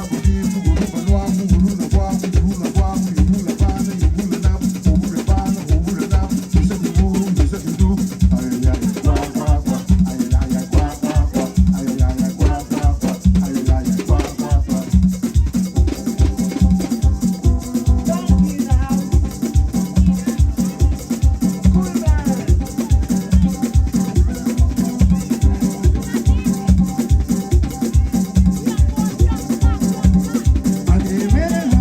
Thank you.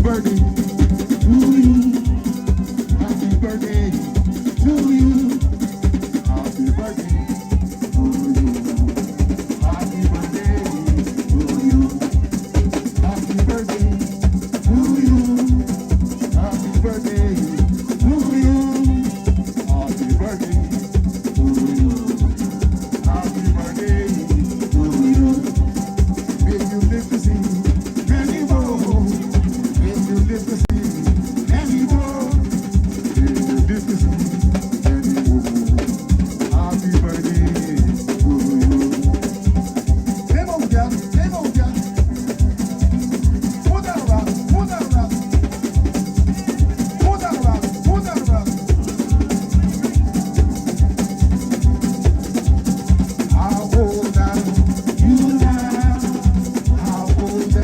birthday to you. Happy birthday to you. Happy birthday to you. Happy birthday to you. Happy birthday to you. Happy birthday to you. Happy birthday to you. Happy birthday to you. May you live to see many more. May you live to see many more. May you live to see many more. Happy birthday to you. Come on, girl. Come on, girl. Pull that around. Pull that around. Pull that around. Pull that around. How old are you now? How old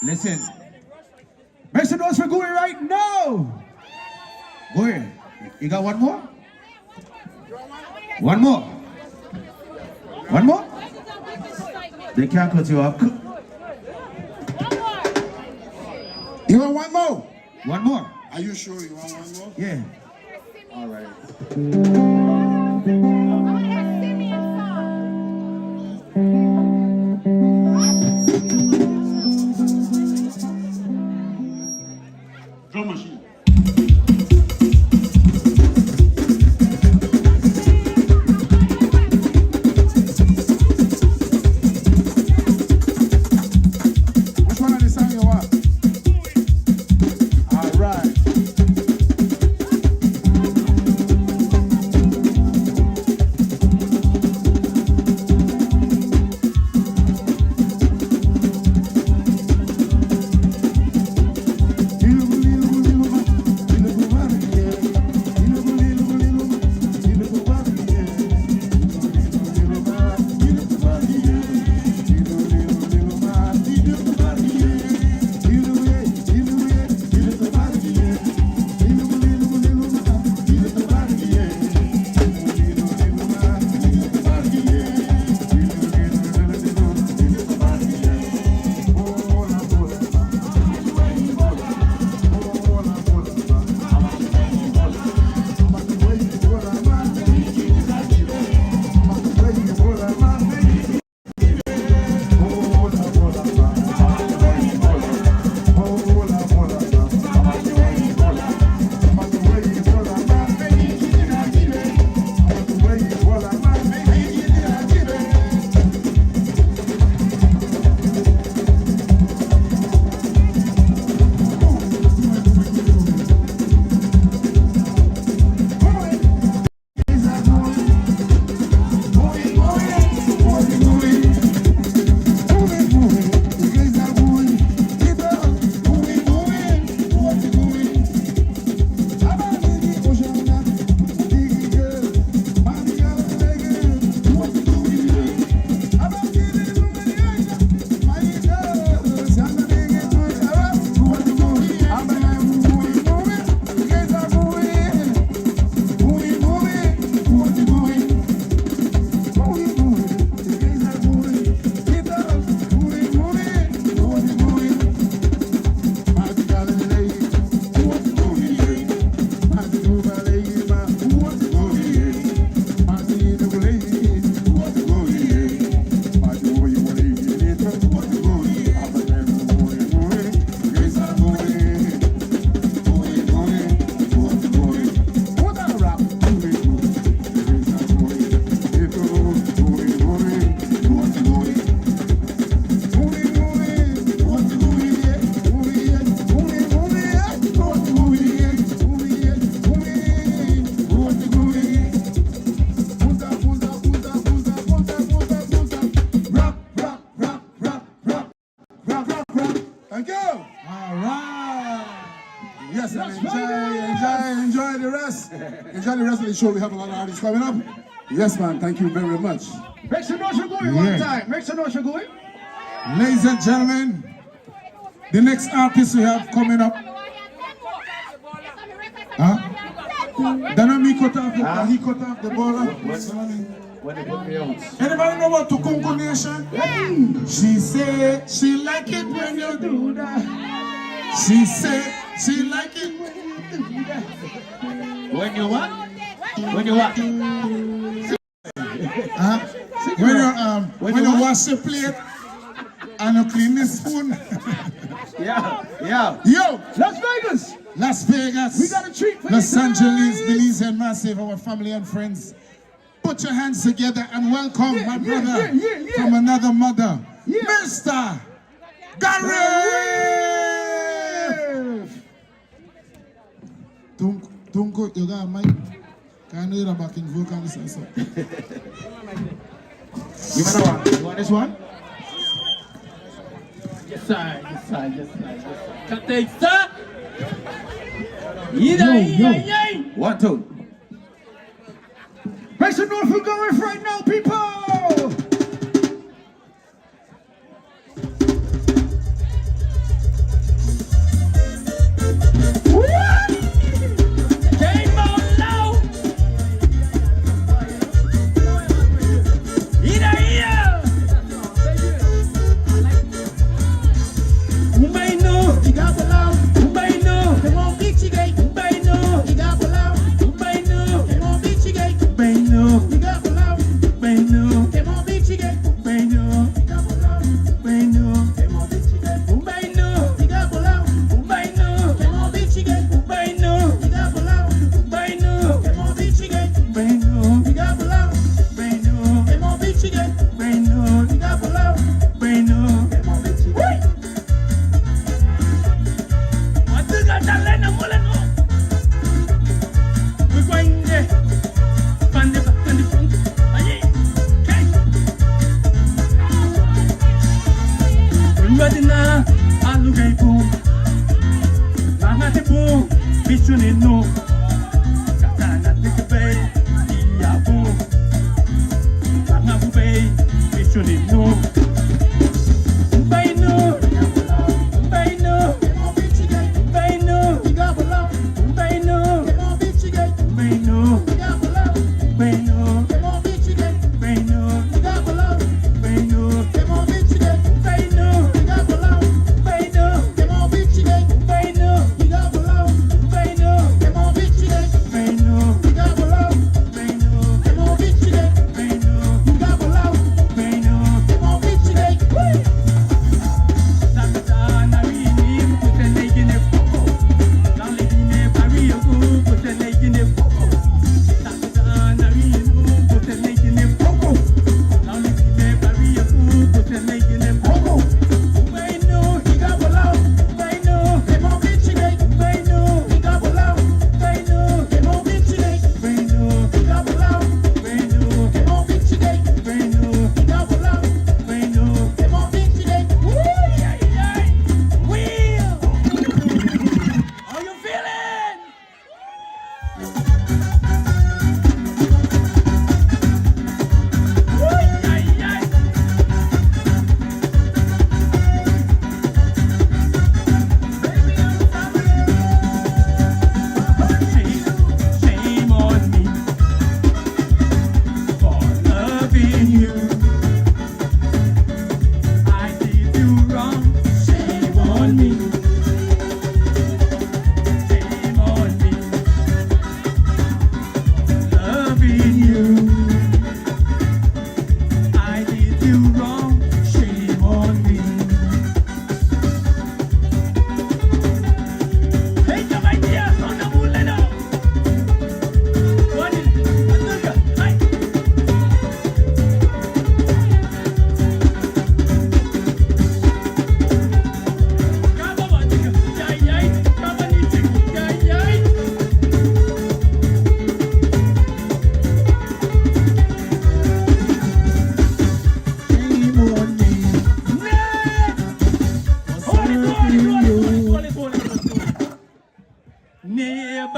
Listen. Make some noise for Gui right now. Gui, you got one more? One more. One more? They can't cut you off. You want one more? One more. Are you sure you want one more? Yeah. All right. Drum machine. Which one of the song you want? All right. Thank you. All right. Yes, and enjoy the rest. Enjoy the rest of the show. We have a lot of artists coming up. Yes, man. Thank you very much. Make some noise for Gui one time. Make some noise for Gui. Ladies and gentlemen, the next artist we have coming up. Then he cut off the ball. When they put me out. Anybody know what Tukunku Nation? She said she like it when you do that. She said she like it when you do that. When you what? When you what? When you wash the plate and you clean the spoon. Yeah. Yo, Las Vegas. Las Vegas. We got a treat for Los you Angeles, tonight. Belize and Massive, our family and friends. Put your hands together and welcome my brother from another mother, Mr. Gareth. Don't go, you got a mic. Can you hear a backing vocalist and so? You want this one? Yes, sir. Cut the sir. Yeah. 1, 2. Make some noise for Gareth right now, people! Mission no. Katana take bay. Iyabu. Angabu bay. Mission no. Bay no. Bay no. Bay no. Bay no. Bay no. Bay no.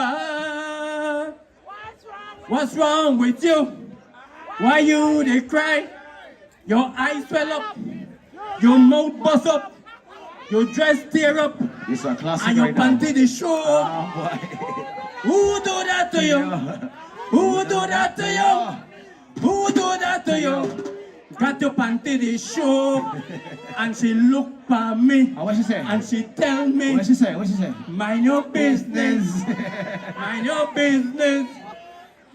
Neighbor, what's wrong with you? Why you they cry? Your eyes swell up, your mouth bust up, your dress tear up, This is a classic and your right now. panty they show. Ah, boy. Who do that to you? Who do that to you? Who do that to you? Got your panty they show, and she look for me, Ah, what she say? and she tell me, What she say? What she say? mind your business, mind your business,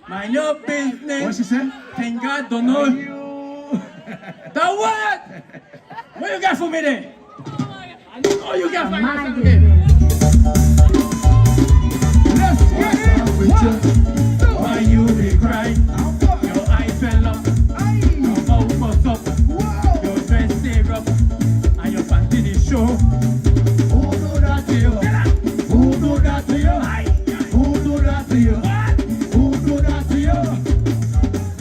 mind your What business. she say? Thank God don't know. You. The what? What you got for me there? Oh, you got for me again. Let's get it. With you. Why you they cry? Your eyes fell up, your mouth bust up, your dress tear up, and your panty they show. Who do that to you? Who do that to you? Who do that to you? Who do that to you?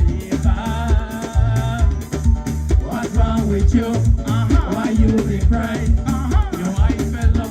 What's wrong with you? Why you they cry? Your eyes fell up,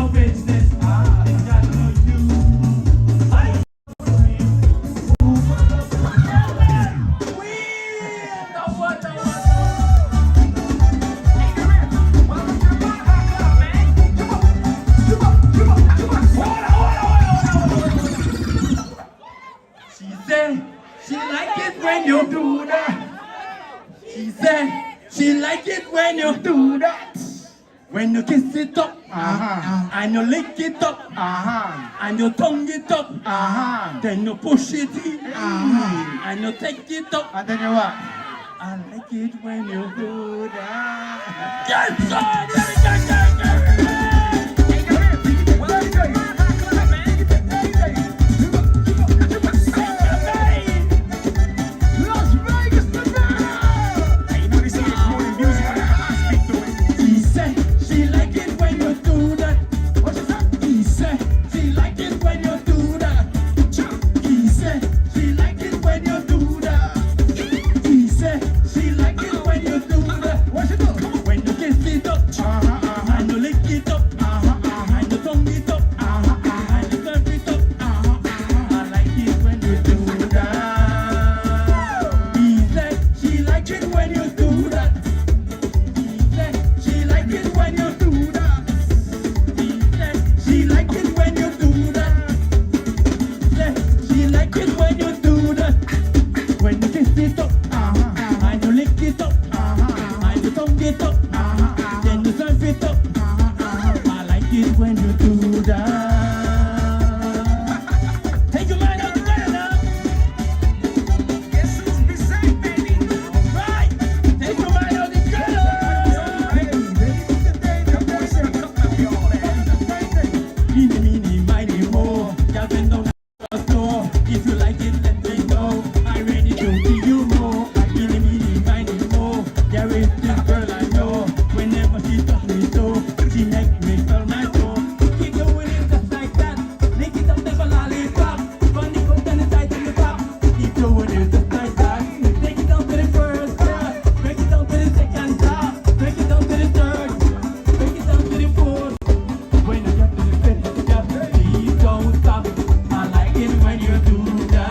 your business. It's got no you. I She said she like it when you do that. She said she like it when you do that. When you kiss it up, and you lick it up, and you tongue it up, then you push it in, and you take it up. And then you what? I like it when you do that. Las Vegas, Nevada! You know this is morning music on the speak to it. He said she like it when you do that. What is that? He said she like it when you do that. He said she like it when you do that. He said she like it when you do that. What you do? When you kiss it up, and you lick it up, and you tongue it up, and you curve it up. I like it when you do that. He said she like it when you do that. He said she like it when you do that. He said she like it when you do that. He said she like it when you do that. When you kiss it up, and you lick it up, and you tongue it up, then you serve it up. I like it when you do that. Take your mind out together now. Guess who's beside baby? Right. Take your mind out together. Eeny, meeny, miny, mo. Y'all been down the store. If you like it, let me know. I'm ready to give you more. Eeny, meeny, miny, mo. There is this girl I know. Whenever she touch me so, she make me feel my toe. Keep doing it just like that. Lick it up, take a lollipop. Run it up, then it's tight on the top. Keep doing it just like that. Take it down to the first step. Break it down to the second top. Break it down to the third. Break it down to the fourth. When you get to the fifth step, please don't stop. I like it when you do that.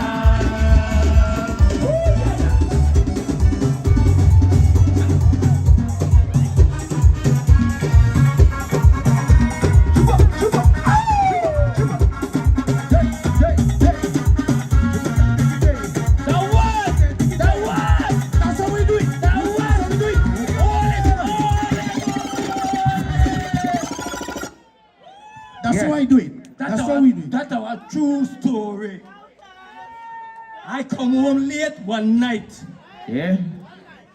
The what? The what? That's how we do it. The what? We do it. That's Yeah. how I do it. That's how we do it. That's our true story. I come home late one night, Yeah?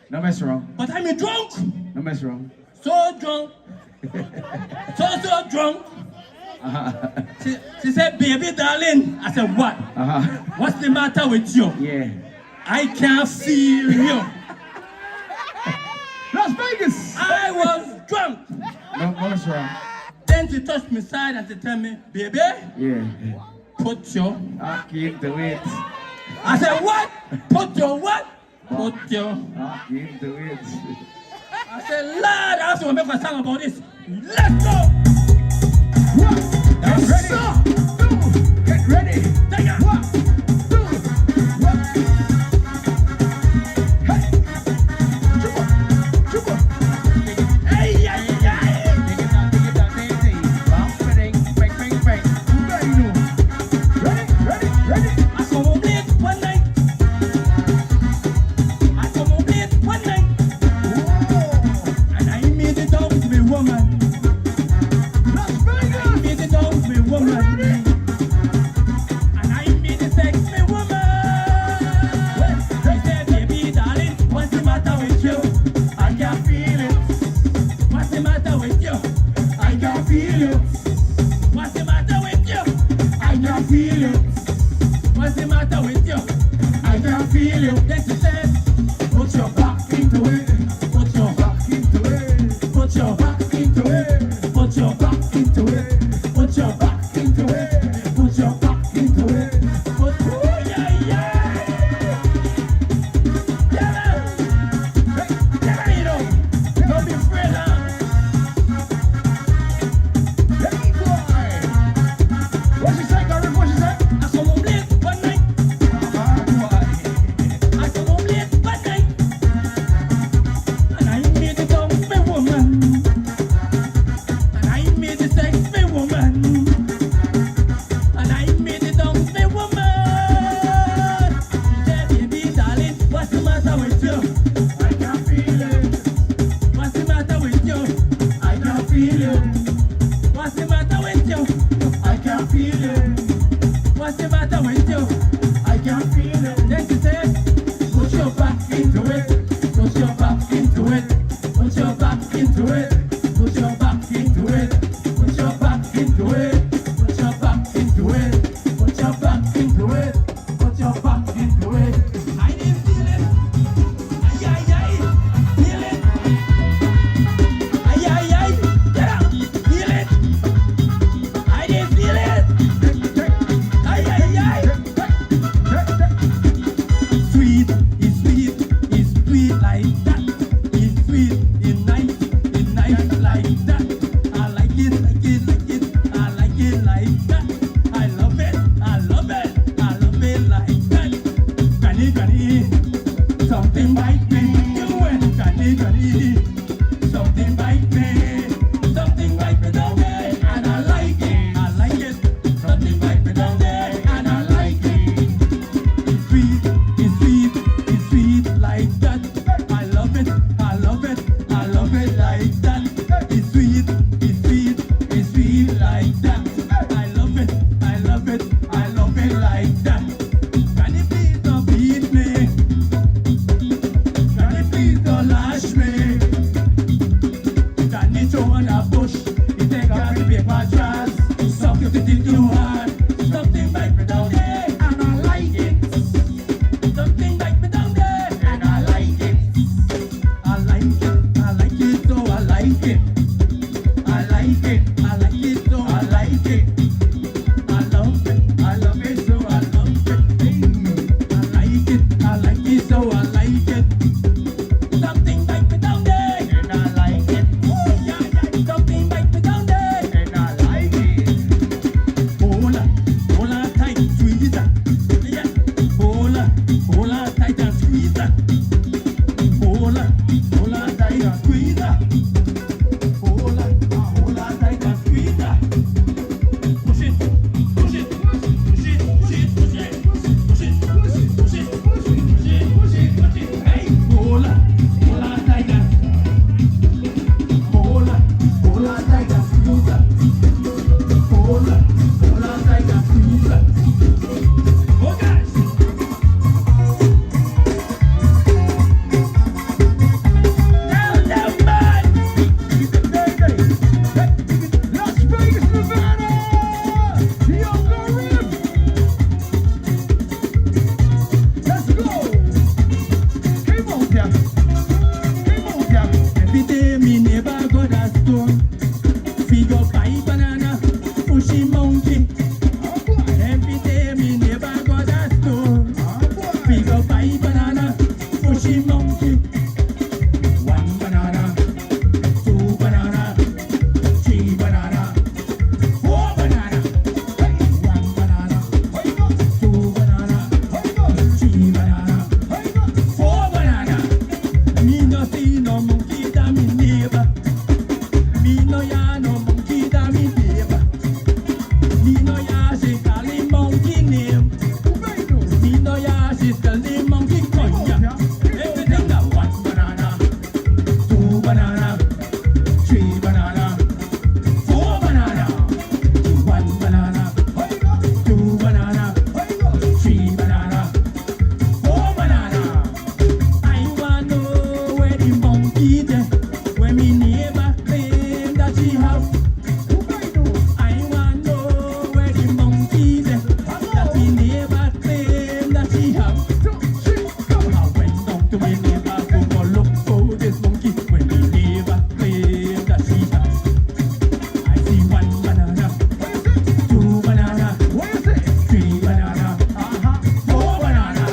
No mess wrong. but I'm drunk. No mess wrong. So drunk. So drunk. She said, baby darling. I said, what? What's the matter with you? Yeah. I can't feel you. Las Vegas! I was drunk. No mess wrong. Then she touched me side and she tell me, baby, Yeah. put your. I keep the it. I said, what? Put your what? Put your. I keep the it. I said, Lord, I have to make a song about this. Let's go. Get ready. Get ready. Take it. 1, 2, 1. Hey. Chupa. Hey, yeah, yeah. Take it down, take it. Bang, bang, bang, bang, bang. Ready, no. Ready. I come home late one night. And I made it out with a woman. Las Vegas! I made it out with a woman. And I made it sex with a woman. I said, baby, darling, what's the matter with you? I can't feel it. What's the matter with you? I can't feel it. What's the matter with you? I can't feel it. What's the matter with you? I can't feel you. Then she said, put your back into it. Put your back into it. Put your back into it. Put your back into it. Put your back into it. Put your back into it. Put yeah. Yeah, you know. Don't be afraid, huh? Ready, boy. into it. Put your back into it. Put your back into it. Put your back into it. I didn't feel it. Ay, ay, ay. Feel it. Ay, ay, ay. Get up. Feel it. I didn't feel it. Ay, ay, ay. Sweet, it's sweet, it's sweet like that. It's sweet, it's nice like that. I like it, like it, like it. I like it like that. I love it, I love it, I love it like that. Granny, granny, something bite me. You went, granny, granny, something bite me. Something bite me down there, and I like it, I like it. Something bite me down there, and I like it. It's sweet, it's sweet, it's sweet like that. I love it, I love it, I love it like that. It's sweet, it's sweet, it's sweet like that. I love it, I love it, I love it like that. Can you please don't beat me? Can you please don't lash me? Can you throw on a bush? You take out the paper trash. Suck your titty too hard. Something bite me down there, and I like it. Something bite me down there, and I like it. I like it, so I like it. I like it, so I like it. I love it, so I love it. I like it, so I like it. Something bite me down there, and I like it. Oh, yeah, yeah. Something bite me down there, and I like it. Hold on tight, squeeze it. Yeah. Hold on tight and squeeze it. Hold on tight and squeeze it. Hold on tight and squeeze it. Push it, push it, push it, push it, push it, push it, push it, push it, push it, push it, push it. Hey, hold on tight and hold on tight and squeeze it. Hold on tight and squeeze it. Oh guys. Tell them man. Las Vegas, Nevada! Younger Rip! Let's go! Keep on, yeah. Keep on, yeah. Every day me neighbor go that store. Figure buy banana, pushy monkey. Oh boy! Every day me neighbor go that store. Oh boy! Figure buy banana, pushy monkey. One banana, two banana, three banana, four banana. One banana, Where you go? two banana, Where you go? three banana, Where you go? four banana. Me no see no monkey that me neighbor. Me no ya no monkey that me neighbor. Me no ya she call him monkey name. Where you go? Me no ya she tell him monkey konya. Everything that one banana, two banana, three banana, four banana, one banana, Where you go? two banana, Where you go? three banana, four banana. I want know where the monkey there, where me neighbor claim that she have. Where you go? I want know where the monkey there, that me neighbor claim that she have. 2, 3, go! I went down to my neighbor to go look for this monkey when me neighbor claim that she have. I see one banana, What is it? two banana, What is it? three banana, four banana,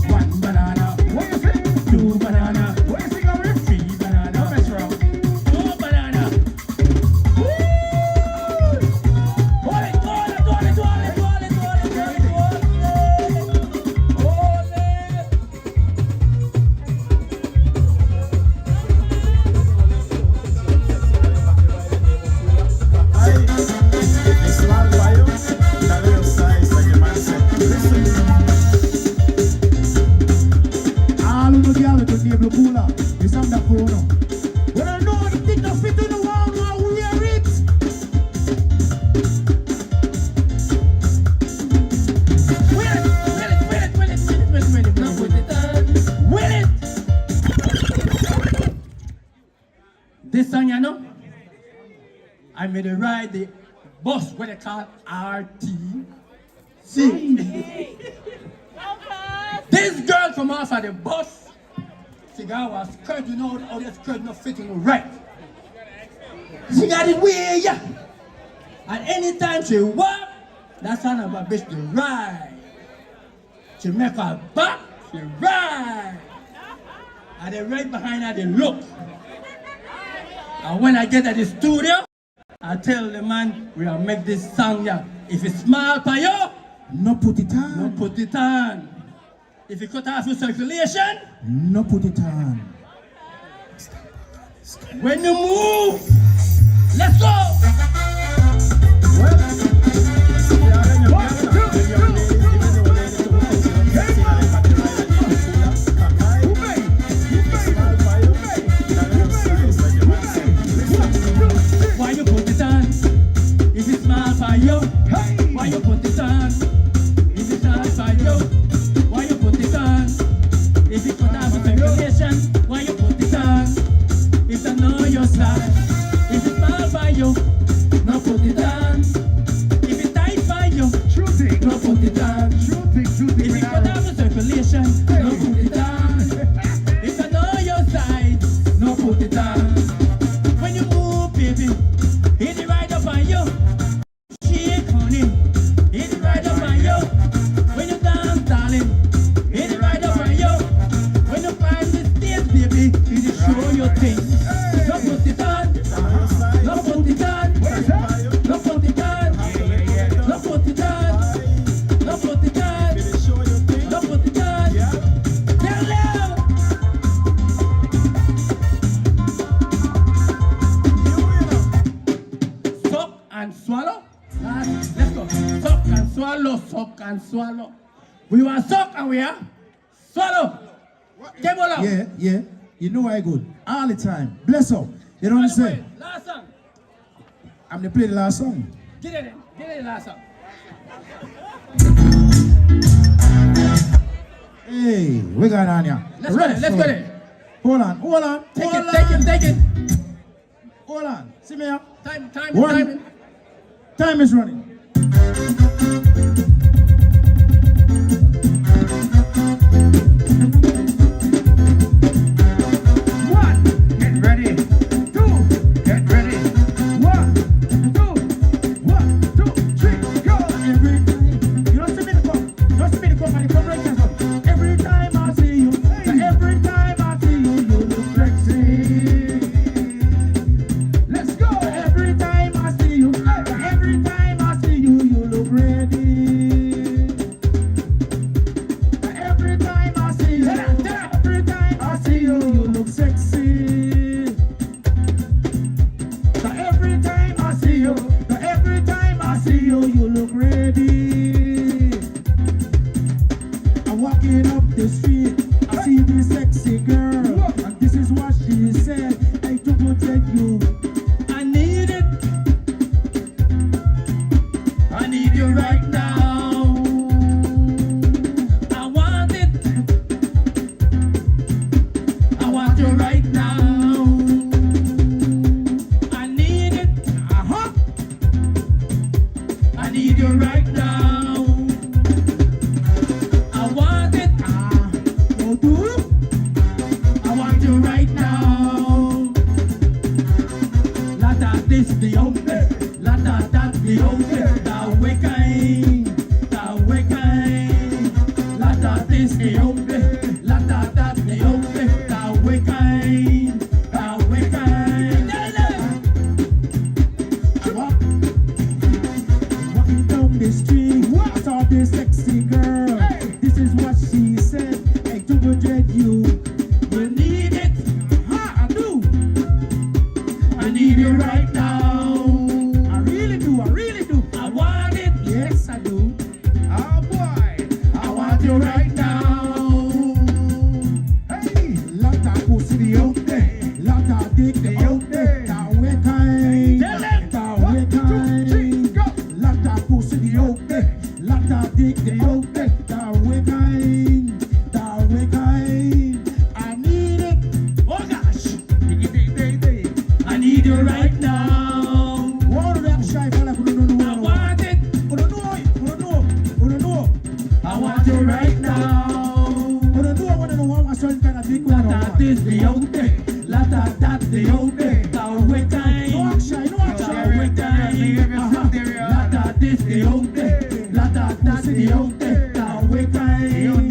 one banana, What is it? two banana, What is it, Gary? three banana, Don't mess around. four banana. Woo! Hold it, hold it, hold it, hold it, hold it, hold it, hold it, hold it. Hold it. It's long while, the real size, like the man said. Listen. All of the girls with the neighbor cooler. It's on the corner. When I know the thing that fit in the wall, now we wear it. This song, you know, I made it ride the bus, what they call RTC. This girl come off of the bus. Cigar was curtain out, all this curtain not fitting right. She got it way, yeah. And anytime she walk, that son of a bitch to ride. She make her back, she ride. And they right behind her, they look. And when I get at the studio, I tell the man, we will make this song, yeah. If it's small for you, No put it no on. put it on. If you cut off your circulation, No put it on. when you move, let's go. Why you put it on? If it's small for you, why you put it on? If it's small for you, why you put it on? If you cut off your circulation, why you put it on? If I know your side, if it's small for you, no put it on. If it's tight for you, no put it on. If you cut off your circulation, no put it on. If I know your side, no put it on. When you move, baby, hit it right up on you. Shake on it, hit it right up on you. When you dance, darling, hit it right up on you. When you find the stage, baby, hit it show your thing. No put it on, no put it on, no put it on, no put it on, no put it on, no put it on. Tell them. Suck and swallow. Let's go. Suck and swallow, suck and swallow. We want suck and we are swallow. Table up. Yeah. You know I good. All the time. Bless up. You know what I'm saying? Last song. I'm gonna play the last song. Get it in. Get it in last song. Hey, we got on here. Let's go there. Let's go there. Hold on. Take hold it, take it, take it. Hold on. See me here. Time, One. time. Time is running. One, get ready. Two, get ready. 1, 2, 1, 2, 3, go. Every time you don't see me the cup, don't see me the cup and the cup right here. Every time I see you, every time I see you, you look sexy. Let's go. Every time I see you, every time I see you, you look ready. Every time I see you, every time I see you, you look sexy. So every time I see you, every time I see you, you look ready. I'm walking up the street, I see this sexy girl, and this is what she said. I to protect you. I need it. I need you right now. I want it. I want you right now. I need it. I need you right now. I want it. Oh, do? I want you right now. La da this the only, la da that the only, the weekend, la da this the only, la da that the only, the weekend, I walking down the street, I saw this sexy girl. This is what she said. I to protect you. You need it, I do. I need you right now. I really do. I want it, Yes, I do. I want it. I want it right now. Lata this the old day. Lata that the old day. Kawe time. Kawe time. Lata this the old day. Lata that the old day. Kawe time.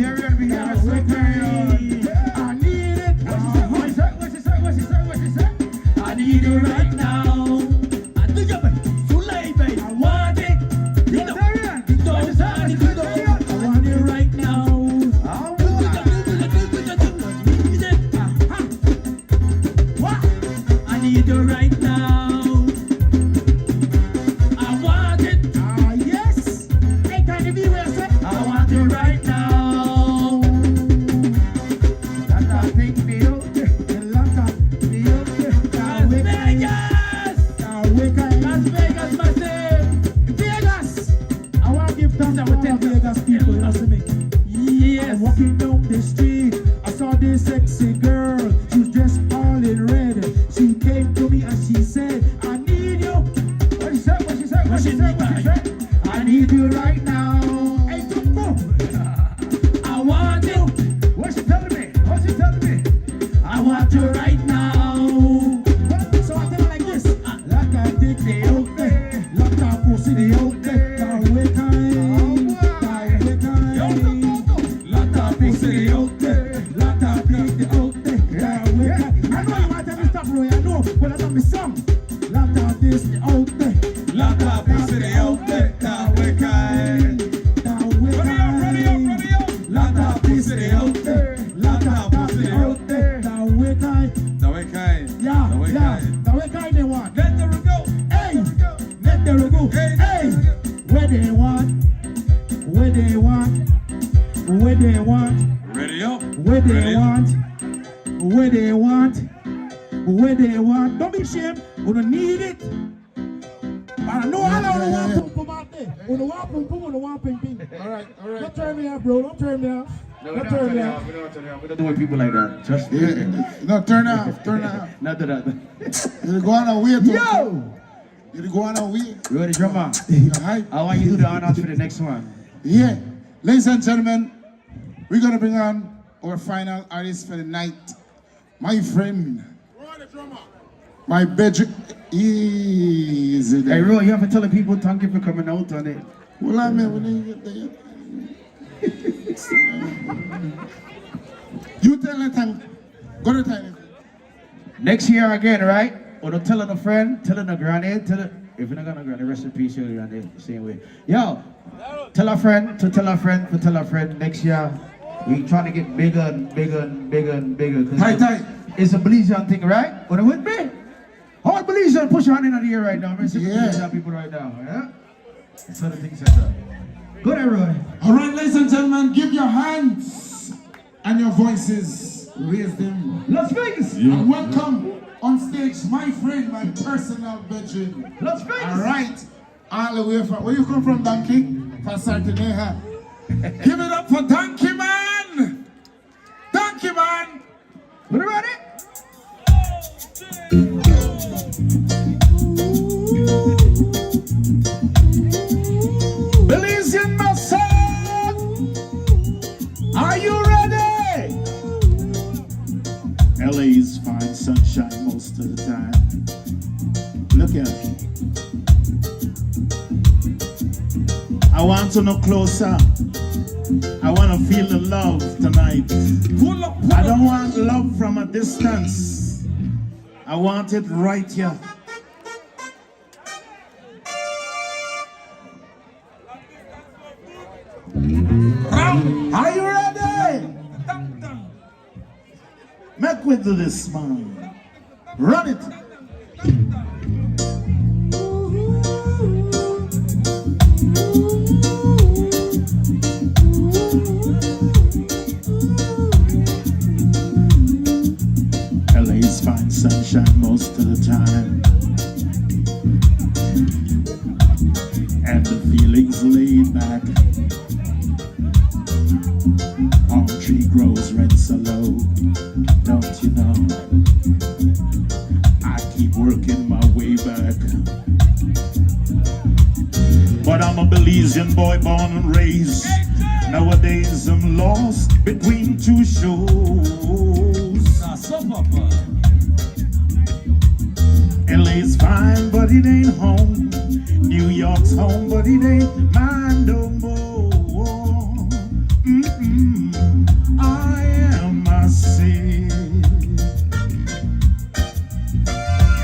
Kawe time. I need it. I need it right now. I think of it. Too late, babe. I want it. You know. I want it right now. I need it right now. I want it. Yes. Hey, can you be where I say? I want it right now. Lata take the old day. Lata the old day. Las Vegas. Las Vegas, massive. Vegas. I want to give thanks to all the Vegas people. You know what I mean? Yes. I'm walking down the street. I saw this sexy girl. She was dressed all in red. She came to me and she said, I need you. What she said? What she said? What she said? What she said? I need you right now. Hey, Tumbo. I want you. What's she telling me? What's she telling me? I want you right now. So I tell her like this. Like I did the old day. Like I pussy the old day. Can't wait time. Can't wait time. Lata pussy the old day. Lata beat the old day. Can't wait time. I know you want to tell me stop, Roy. I know. But I got me some. Lata this the old day. Lata pussy the old day. Kawe kai. Can't wait time. Lata pussy the old day. Lata pussy the old day. Can't wait time. Yeah, yeah. Now what kind they want? Let the go. Hey, let them go. Hey, where they want, where they want, where they want, Ready up. where they want, where they want, where they want. Don't be ashamed. We don't need it. I know all I don't want pum pum out there. We don't want pum pum. We don't want ping ping. All right, all right. Don't turn me out, bro. Don't turn me out. Don't turn me out. We don't do with people like that. Trust me. Yeah. No, turn off, turn off. Not that. You go on a wait. Yo, You go on a wait. You ready, drummer? Right? I want you to do the honors for the next one. Yeah. Ladies and gentlemen, we're going to bring on our final artist for the night. My friend. My bedroom. Easy Hey, there. Roy, you have to tell the people thank you for coming out on it. Well, I mean, when you get there. You tell her thank. Go to tell her. Next year again, right? Or don't tell a friend, tell a granny, tell it. If you're not gonna granny, rest in peace, your granny, same way. Yo, tell a friend to tell a friend to tell a friend. Next year, we trying to get bigger and bigger and bigger and bigger. Tight. It's a Belizean thing, right? Or with me? All Belizean, push your hand in the air right now. I'm going Yeah. Belizean people right now, yeah? That's how the thing set up. Go there, Roy. All right, ladies and gentlemen, give your hands and your voices. Raise them. Las Vegas. And welcome on stage my friend, my personal veteran. Las Vegas. All right. All the way from, where you come from, Donkey? For Sartineha. Give it up for Donkey Man. Donkey Man. We ready? Belizean Massive. Are you ready? LA's fine sunshine most of the time. Look at it. I want to know closer. I want to feel the love tonight. I don't want love from a distance. I want it right here. Are you ready? Make we do this, man. Run it. LA's fine sunshine most of the time. And the feeling's laid back. Palm tree grows red so low, don't you know? I keep working my way back. I'm a Belizean boy born and raised. Nowadays I'm lost between two shows. LA's fine, but it ain't home. New York's home, but it ain't mine no more. I am a sin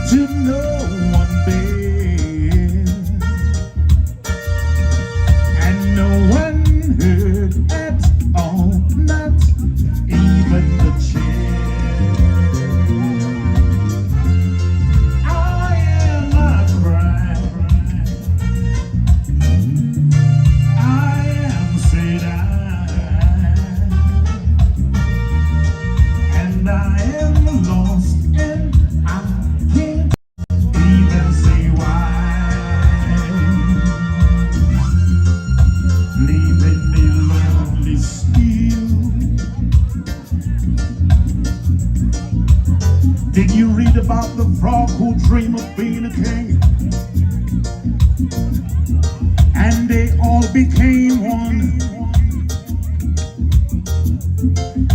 to no one there, and no one heard at all, not even the chair. I am a crime. I am said and I am lost, and I can't even say why. Leaving me lonely still. Did you read about the frog who dreamed of being a king? And they all became one,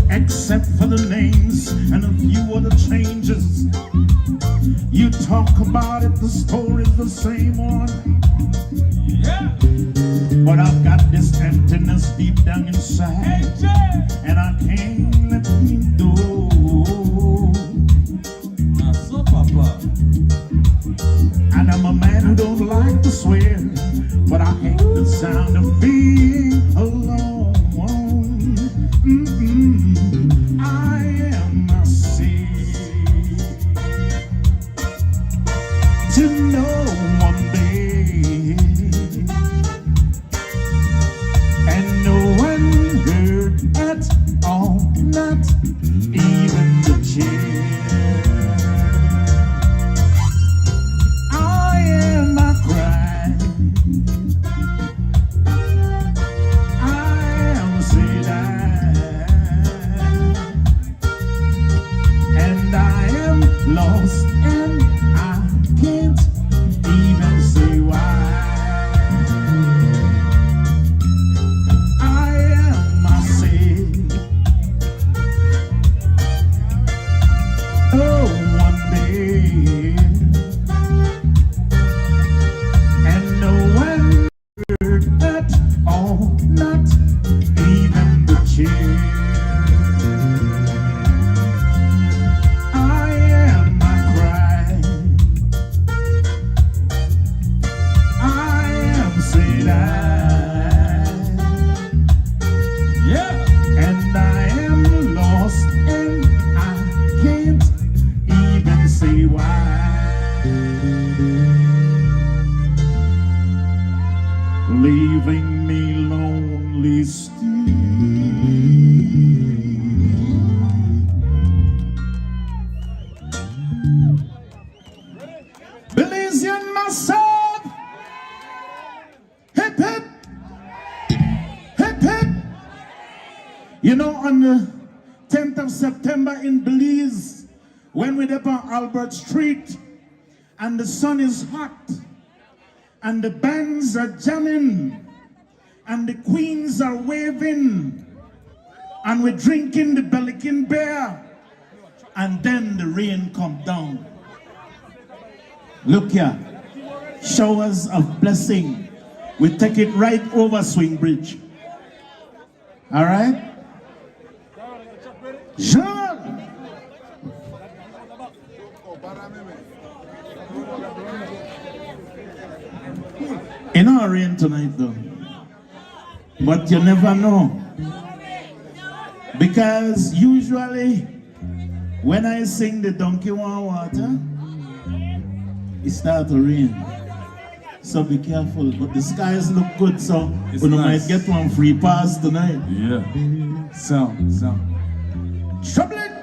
except for the names and a few other changes. You talk about it, the story's the same one. But I've got this emptiness deep down inside, and I can't let it go. And I'm a man who don't like to swear, but I hate the sound of being alone. I am a sin to no one there, and no one heard at all, not even the chair. I am a crime. I am sad, and I am lost, and I can't even say why. I am a sin. Oh, one day, and no one heard at all, not even the chair. I am a crime. I am sad, and I am lost, and I can't even say why. Leaving me lonely still. Belizean myself, hip hip, hip hip. You know, on the 10th of September in Belize, when we're up on Albert Street, and the sun is hot, and the bands are jamming, and the queens are waving, and we're drinking the Pelican beer, and then the rain come down. Look here, showers of blessing. We take it right over Swing Bridge. All right? Sure. It don't rain tonight though, but you never know, because usually when I sing the donkey want water, it starts to rain. So be careful. But the skies look good, so we might get one free pass tonight. Yeah. Sound. Trouble it.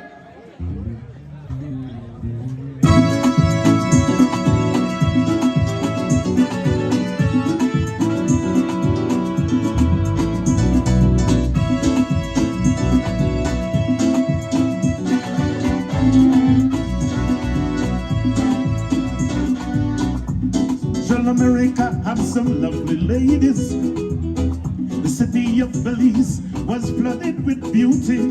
America have some lovely ladies. The city of Belize was flooded with beauty.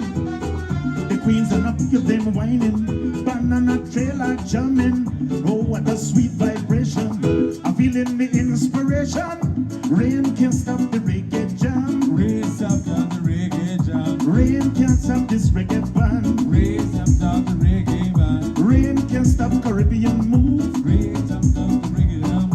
The queens and up of them whining, banana trailer jamming. Oh, what a sweet vibration! I'm feeling the inspiration. Rain can't stop the reggae jam. Rain stop down the reggae jam. Rain can't stop this reggae band. Rain stop down the reggae band. Rain can't stop Caribbean move. Rain stop down the reggae jam.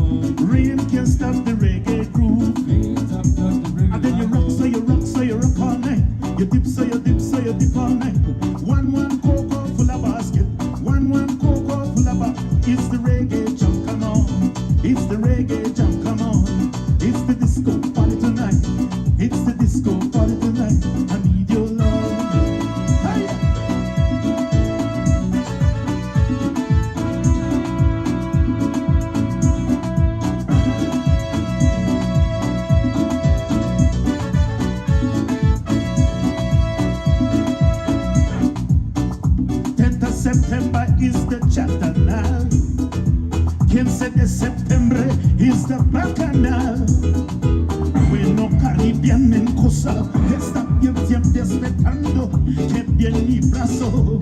Rain can't stop the reggae groove. Rain stop down the reggae And then you rock, so you rock, so you rock all night. You dip, so you dip, so you dip all night. One cocoa full of basket. One cocoa full of basket. It's the reggae jam, come on. It's the reggae jam, come on. It's the disco party tonight. It's the disco party tonight. I need your love. Hiya. 10th of September is the Chatanal. 15 de septiembre is the Bacchanal. We no Caribbean en cosa. Esta bien tiempo respetando. Que bien mi brazo.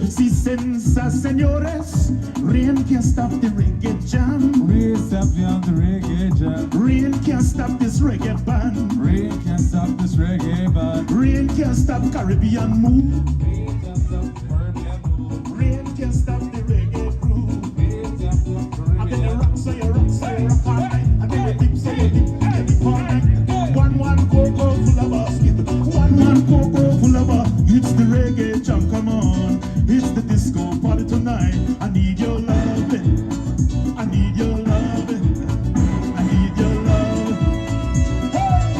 Si sensa señores. Rain can't stop the reggae jam. Rain stop down the reggae jam. Rain can't stop this reggae band. Rain can't stop this reggae band. Rain can't stop Caribbean move. Rain can't stop the Caribbean move. Rain can't stop the reggae groove. Rain can't stop the And then you reggae rock, so you rock, so you rock all night. And then you dip, so you dip, and you dip all night. One cocoa full of basket. One cocoa full of basket. It's the reggae jam, come on. It's the disco party tonight. I need your love. I need your love. I need your love. Hey!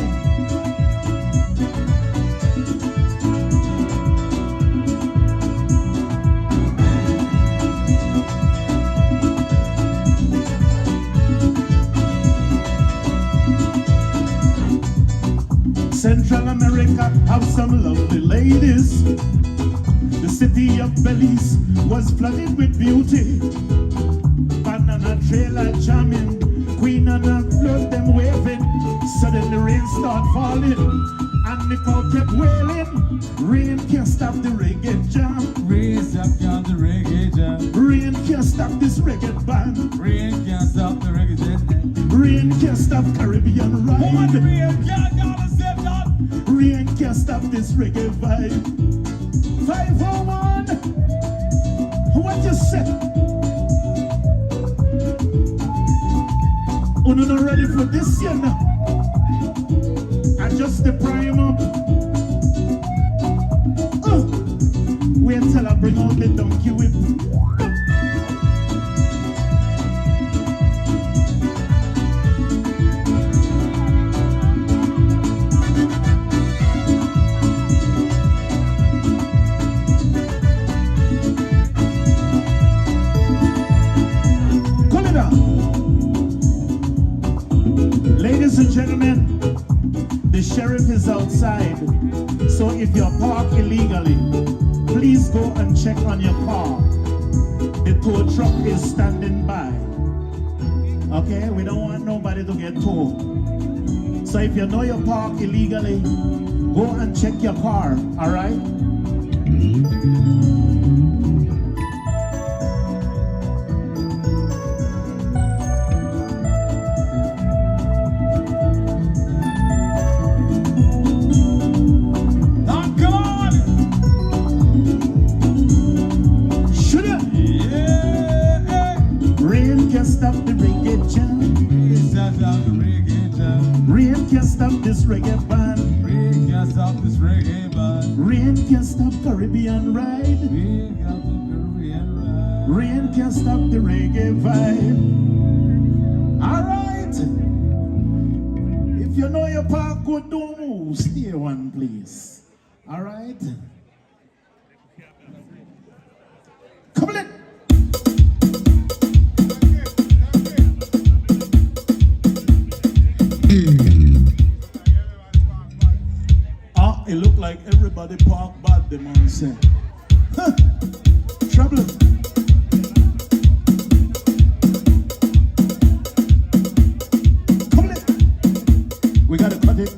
Central America have some lovely ladies. The city of Belize was flooded with beauty. Banana trailer jamming, queen and a float them waving. Suddenly rain start falling, and the crowd kept wailing. Rain can't stop the reggae jam. Rain stop down the reggae jam. Rain can't stop this reggae band. Rain can't stop the reggae jam. Rain can't stop Caribbean ride. Rain can't stop that. Rain can't stop this reggae vibe. 501, what you say? Oh, no, not ready for this yet now. Adjust the prime up. Wait till I bring out the donkey whip. Ladies and gentlemen, the sheriff is outside, so if you're parked illegally, please go and check on your car. The tow truck is standing by. Okay, we don't want nobody to get towed. So if you know you're parked illegally, go and check your car, all right? Stop the reggae jam. Rain can't stop the reggae jam. Rain can't stop this reggae band. Rain can't stop this reggae band. Rain can't stop Caribbean ride. Rain can't stop the Caribbean ride. Rain can't stop the reggae vibe. All right. If you know your park, go don't move. Stay one place. All right. Come on. It look like everybody park bad, the man said. Trouble. Come on. We gotta cut it.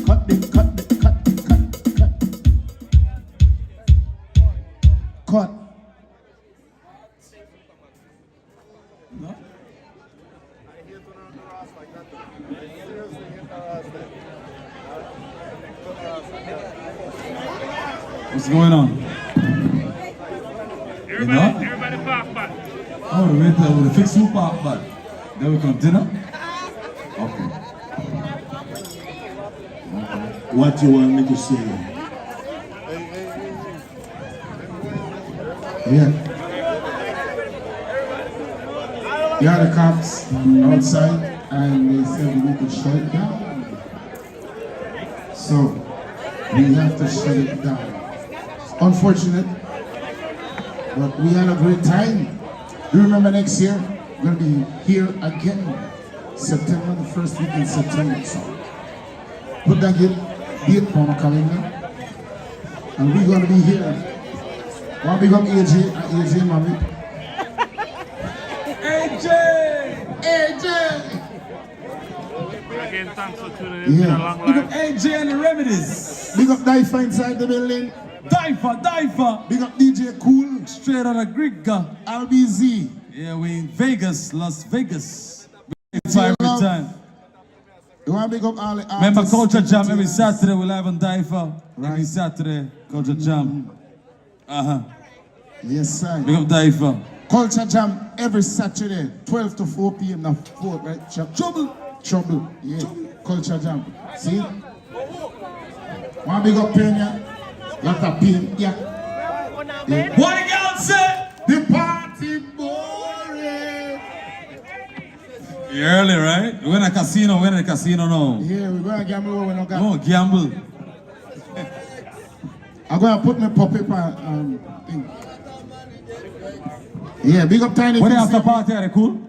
Cut it, cut it, cut, cut. Cut. No? What's going on? Everybody park back. Oh, the way to the fix who park back. Then we come dinner? Okay. What you want me to say? Yeah. Yeah, the cops outside and they said we need to shut it down. So we have to shut it down. It's unfortunate, but we had a great time. You remember next year, we're gonna be here again. September, the first week in September. So put that date for my calendar. And we're gonna be here. One big up AJ and AJ Mommy. AJ! Again, thanks for tuning in. It's been a long Big up life. AJ and the Remedies. Big up Difa inside the building. Difa. Big up DJ Cool. Straight out of Grigga. LBZ. Yeah, we in Vegas, Las Vegas. Every time. You want to big up all the artists. Remember Culture Jam every Saturday, we live on Difa. Every Right. Saturday, Culture Jam. Yes, sir. Big up Difa. Culture Jam every Saturday, 12 to 4 p.m. Now 4, right? Trouble. Yeah. Culture Jam. See? Want to big up Pena? Lot of pain. Yeah. What the girl say? The party boring. You early, right? We're in a casino now. Yeah, we're going to gamble where we don't got. Oh, gamble. I'm going to put my puppy on thing. Yeah, big up Tiny. What the TC. after party, are they cool?